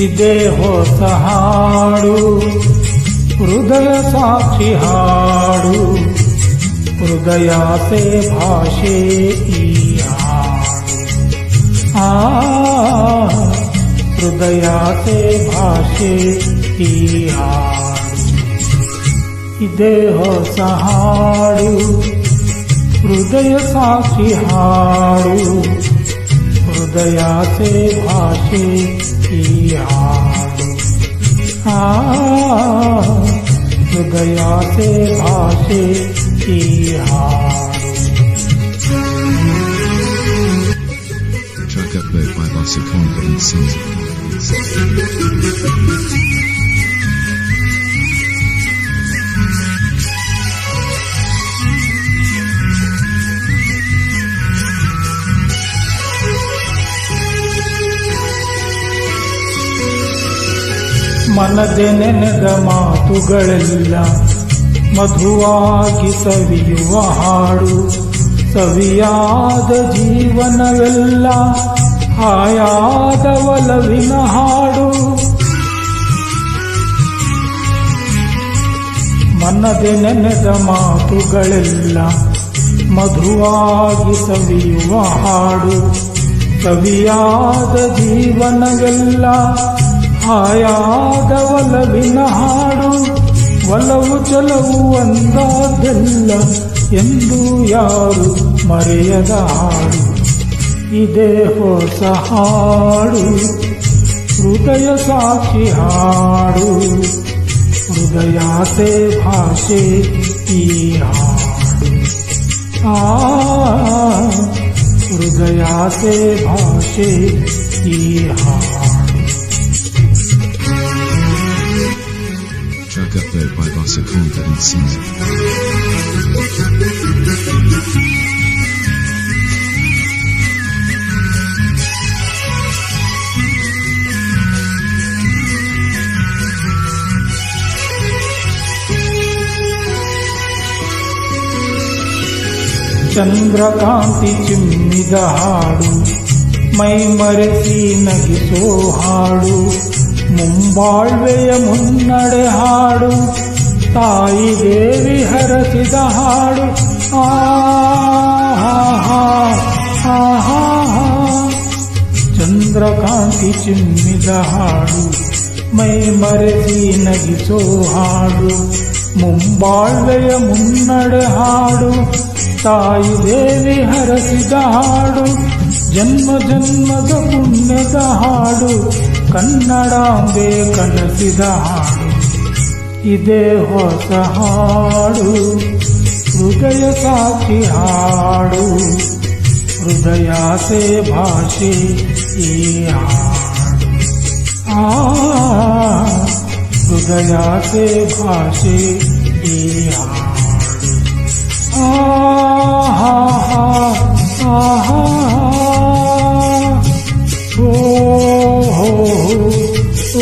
ಇದೇ ಹೊಸ ಹಾಡು, ಹೃದಯ ಸಾಕ್ಷಿ ಹಾಡು, ಹೃದಯಾಸೆ ಭಾಷೆ ಈ ಹಾಡು. ಹೃದಯಾಸೆ ಭಾಷೆ ಈ ಹಾಡು. ಇದೇ ಹೊಸ ಹಾಡು, ಹೃದಯ ಸಾಕ್ಷಿ ಹಾಡು, ಹೃದಯಾಸೆ ಭಾಷೆ ಈ ಹಾಡು. ಹೃದಯಾಸೆ ಭಾಷೆ ಈ ಹಾಡು. Track upload by Bossa Confident Singer. ಮನದೆ ನೆನೆದ ಮಾತುಗಳೆಲ್ಲ ಮಧುವಾಗಿ ಸವಿಯುವ ಹಾಡು, ಸವಿಯಾದ ಜೀವನವೆಲ್ಲ ಹಾಯಾದ ಒಲವಿನ ಹಾಡು. ಮನದೆ ನೆನೆದ ಮಾತುಗಳೆಲ್ಲ ಮಧುವಾಗಿ ಸವಿಯುವ ಹಾಡು, ಸವಿಯಾದ ಜೀವನವೆಲ್ಲ ಹಾಯಾದ ಒಲವಿನ ಹಾಡು. ಒಲವು ಚಲವು ಒಂದಾದೆಲ್ಲ ಎಂದು ಯಾರು ಮರೆಯದ ಹಾಡು. ಇದೇ ಹೊಸ ಹಾಡು, ಹೃದಯ ಸಾಕ್ಷಿ ಹಾಡು, ಹೃದಯಾಸೆ ಭಾಷೆ ಈ ಹಾಡು. ಹೃದಯಾಸೆ ಭಾಷೆ ಈ ಹಾಡು. Track upload by Bossa Confident Singer. Chandrakanti ಚಿಮ್ಮಿದ ಹಾಡು, ಮೈ ಮರೆಸಿ ನಗಿಸೋ ಹಾಡು, ಮುಂಬಾಳ್ವೆಯ ಮುನ್ನಡೆ ಹಾಡು, ತಾಯಿ ದೇವಿ ಹರಸಿದ ಹಾಡು. ಚಂದ್ರಕಾಂತಿ ಚಿಮ್ಮಿದ ಹಾಡು, ಮೈ ಮರೆಸಿ ನಗಿಸೋ ಹಾಡು, ಮುಂಬಾಳ್ವೆಯ ಮುನ್ನಡೆ ಹಾಡು, ತಾಯಿ ದೇವಿ ಹರಸಿದ ಹಾಡು, ಜನ್ಮ ಜನ್ಮದ ಪುಣ್ಯದ ಹಾಡು, ಕನ್ನಡಾಂಬೆ ಕನಸಿದ ಹಾಡು. ಇದೇ ಹೊಸ ಹಾಡು, ಹೃದಯ ಸಾಕ್ಷಿ ಹಾಡು, ಹೃದಯಾಸೆ ಭಾಷೆ ಈ ಹಾಡು. ಹೃದಯಾಸೆ ಭಾಷೆ ಈ ಹಾಡು. ಓ